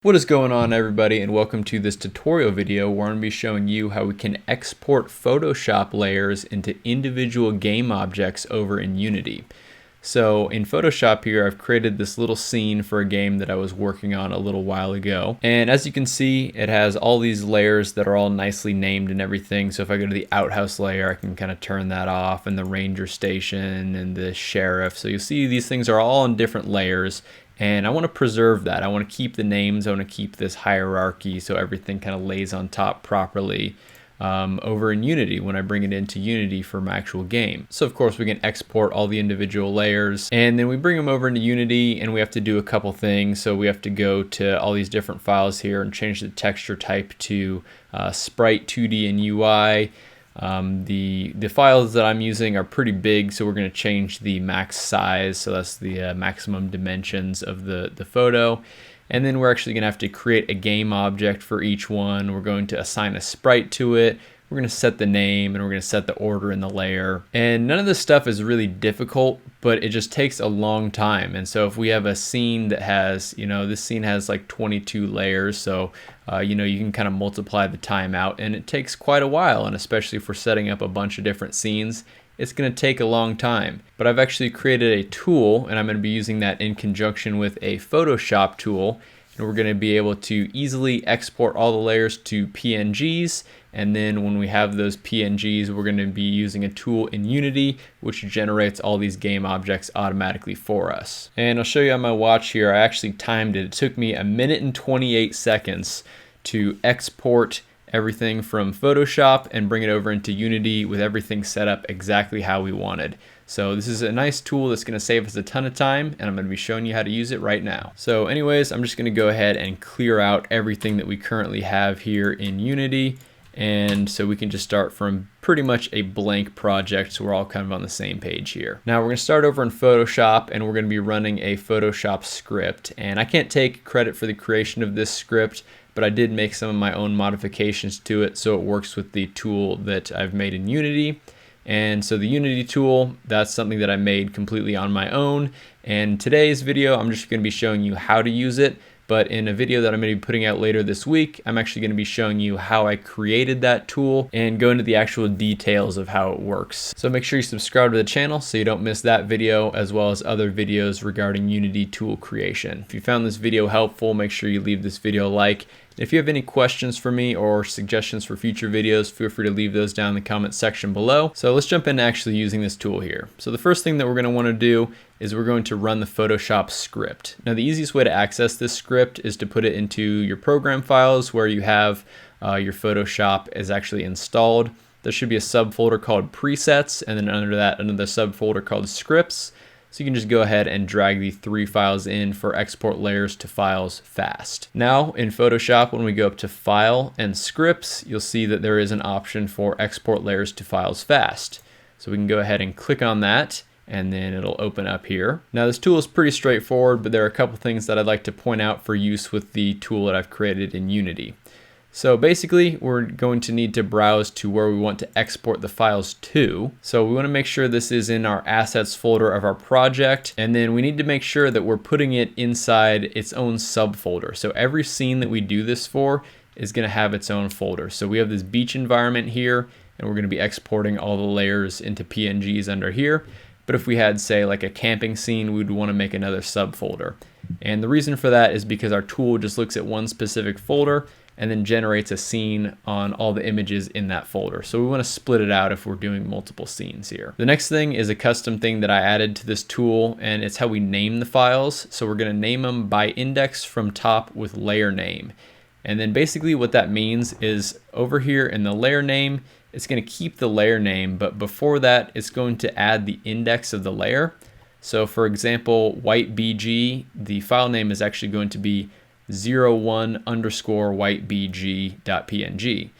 What is going on, everybody, and welcome to this tutorial video where I'm going to be showing you how we can export Photoshop layers into individual game objects over in Unity. So in Photoshop here, I've created this little scene for a game that I was working on a little while ago. And as you can see, it has all these layers that are all nicely named and everything. So if I go to the outhouse layer, I can kind of turn that off, and the ranger station and the sheriff. So you'll see these things are all in different layers. And I want to preserve that. I want to keep the names. I want to keep this hierarchy so everything kind of lays on top properly over in Unity when I bring it into Unity for my actual game. So of course we can export all the individual layers, and then we bring them over into Unity, and we have to do a couple things. So we have to go to all these different files here and change the texture type to Sprite 2D and UI. The files that I'm using are pretty big, so we're going to change the max size, so that's the maximum dimensions of the photo. And then we're actually going to have to create a game object for each one. We're going to assign a sprite to it. We're going to set the name, and we're going to set the order in the layer. And none of this stuff is really difficult, but it just takes a long time. And so if we have a scene that has, this scene has like 22 layers, so you can kind of multiply the time out, and it takes quite a while. And especially if we're setting up a bunch of different scenes, it's going to take a long time. But I've actually created a tool, and I'm going to be using that in conjunction with a Photoshop tool. And we're going to be able to easily export all the layers to PNGs. And then when we have those PNGs, we're going to be using a tool in Unity, which generates all these game objects automatically for us. And I'll show you on my watch here. I actually timed it. It took me 1 minute and 28 seconds to export everything from Photoshop and bring it over into Unity with everything set up exactly how we wanted. So this is a nice tool that's going to save us a ton of time, and I'm going to be showing you how to use it right now. So anyways, I'm just going to go ahead and clear out everything that we currently have here in Unity. And so we can just start from pretty much a blank project, so we're all kind of on the same page here. Now we're going to start over in Photoshop, and we're going to be running a Photoshop script. And I can't take credit for the creation of this script, but I did make some of my own modifications to it so it works with the tool that I've made in Unity. And so the Unity tool, that's something that I made completely on my own. And today's video, I'm just going to be showing you how to use it. But in a video that I'm going to be putting out later this week, I'm actually going to be showing you how I created that tool and go into the actual details of how it works. So make sure you subscribe to the channel so you don't miss that video, as well as other videos regarding Unity tool creation. If you found this video helpful, make sure you leave this video a like. If you have any questions for me or suggestions for future videos, feel free to leave those down in the comment section below. So let's jump into actually using this tool here. So the first thing that we're going to want to do is we're going to run the Photoshop script. Now the easiest way to access this script is to put it into your program files where you have your Photoshop is actually installed. There should be a subfolder called presets, and then under that another subfolder called scripts. So you can just go ahead and drag the 3 files in for export layers to files fast. Now in Photoshop, when we go up to File and Scripts, you'll see that there is an option for export layers to files fast. So we can go ahead and click on that, and then it'll open up here. Now this tool is pretty straightforward, but there are a couple things that I'd like to point out for use with the tool that I've created in Unity. So basically, we're going to need to browse to where we want to export the files to. So we want to make sure this is in our assets folder of our project, and then we need to make sure that we're putting it inside its own subfolder. So every scene that we do this for is going to have its own folder. So we have this beach environment here, and we're going to be exporting all the layers into PNGs under here. But if we had, say, like a camping scene, we'd want to make another subfolder. And the reason for that is because our tool just looks at one specific folder and then generates a scene on all the images in that folder. So we want to split it out if we're doing multiple scenes here. The next thing is a custom thing that I added to this tool, and it's how we name the files. So we're going to name them by index from top with layer name. And then basically what that means is over here in the layer name, it's going to keep the layer name, but before that, it's going to add the index of the layer. So for example, white BG, the file name is actually going to be 01_whitebg.png.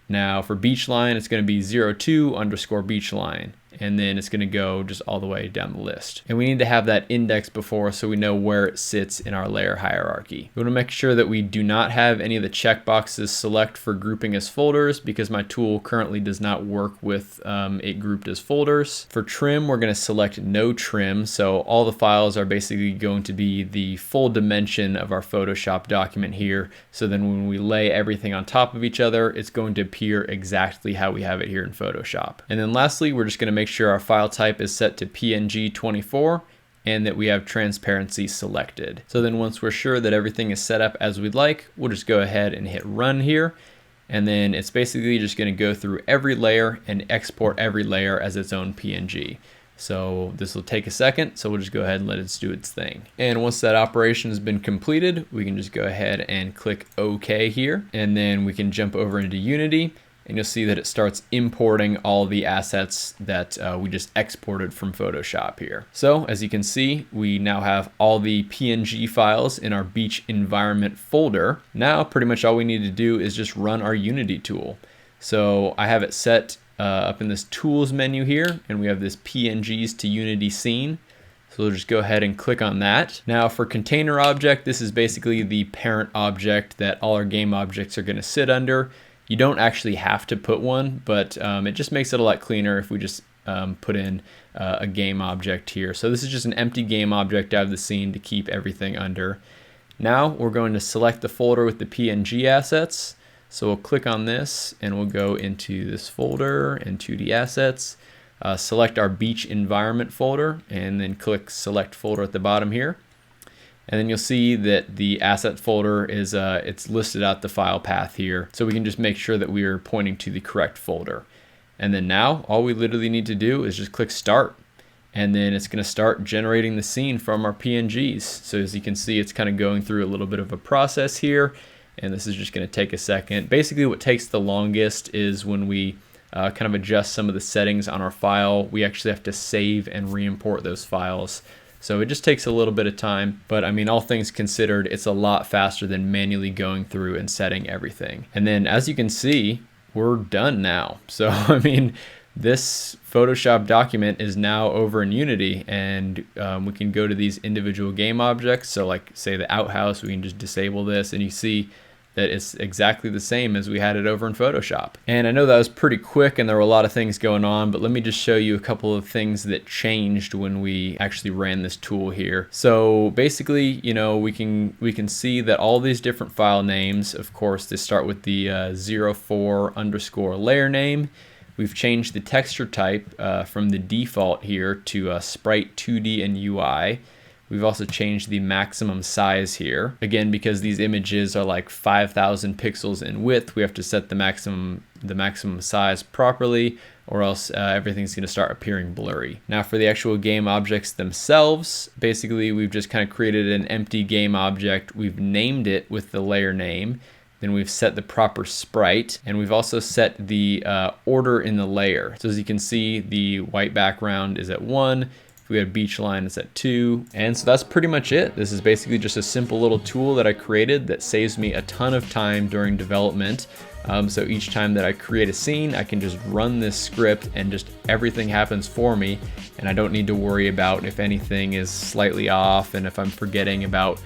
Now for beachline, it's going to be 02_beachline. and then it's going to go just all the way down the list. And we need to have that index before so we know where it sits in our layer hierarchy. We want to make sure that we do not have any of the checkboxes select for grouping as folders, because my tool currently does not work with it grouped as folders. For trim, we're going to select no trim, so all the files are basically going to be the full dimension of our Photoshop document here. So then when we lay everything on top of each other, it's going to appear exactly how we have it here in Photoshop. And then lastly, we're just going to make sure our file type is set to PNG 24 and that we have transparency selected. So then once we're sure that everything is set up as we'd like, we'll just go ahead and hit run here. And then it's basically just going to go through every layer and export every layer as its own PNG. So this will take a second, so we'll just go ahead and let it do its thing. And once that operation has been completed, we can just go ahead and click OK here. And then we can jump over into Unity, and you'll see that it starts importing all the assets that we just exported from Photoshop here. So as you can see, we now have all the PNG files in our beach environment folder. Now pretty much all we need to do is just run our Unity tool. So I have it set up in this tools menu here, and we have this PNGs to Unity scene. So we'll just go ahead and click on that. Now for container object, this is basically the parent object that all our game objects are going to sit under. You don't actually have to put one, but it just makes it a lot cleaner if we just put in a game object here. So this is just an empty game object out of the scene to keep everything under. Now we're going to select the folder with the PNG assets. So we'll click on this and we'll go into this folder and 2D assets, select our beach environment folder, and then click select folder at the bottom here. And then you'll see that the asset folder is it's listed out the file path here. So we can just make sure that we are pointing to the correct folder. And then now all we literally need to do is just click start. And then it's going to start generating the scene from our PNGs. So as you can see, it's kind of going through a little bit of a process here. And this is just going to take a second. Basically what takes the longest is when we kind of adjust some of the settings on our file. We actually have to save and re-import those files. So it just takes a little bit of time, but I mean, all things considered, it's a lot faster than manually going through and setting everything. And then as you can see, we're done now. So I mean, this Photoshop document is now over in Unity, and we can go to these individual game objects. So like say the outhouse, we can just disable this, and you see that it's exactly the same as we had it over in Photoshop. And I know that was pretty quick and there were a lot of things going on, but let me just show you a couple of things that changed when we actually ran this tool here. So basically, you know, we can see that all these different file names, of course, they start with the 04 underscore layer name. We've changed the texture type from the default here to Sprite 2D and UI. We've also changed the maximum size here. Again, because these images are like 5,000 pixels in width, we have to set the maximum size properly, or else everything's going to start appearing blurry. Now for the actual game objects themselves, basically we've just kind of created an empty game object. We've named it with the layer name. Then we've set the proper sprite, and we've also set the order in the layer. So as you can see, the white background is at 1. We have beach line, it's at 2. And so that's pretty much it. This is basically just a simple little tool that I created that saves me a ton of time during development. So each time that I create a scene, I can just run this script and just everything happens for me. And I don't need to worry about if anything is slightly off and if I'm forgetting about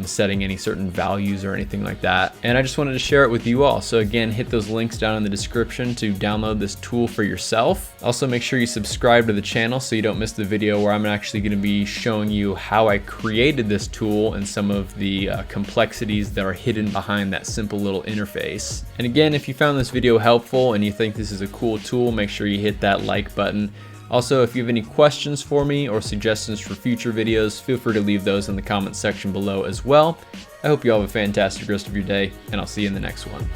setting any certain values or anything like that. And I just wanted to share it with you all. So again, hit those links down in the description to download this tool for yourself. Also make sure you subscribe to the channel so you don't miss the video where I'm actually going to be showing you how I created this tool and some of the complexities that are hidden behind that simple little interface. And again, if you found this video helpful and you think this is a cool tool, make sure you hit that like button. Also, if you have any questions for me or suggestions for future videos, feel free to leave those in the comments section below as well. I hope you all have a fantastic rest of your day, and I'll see you in the next one.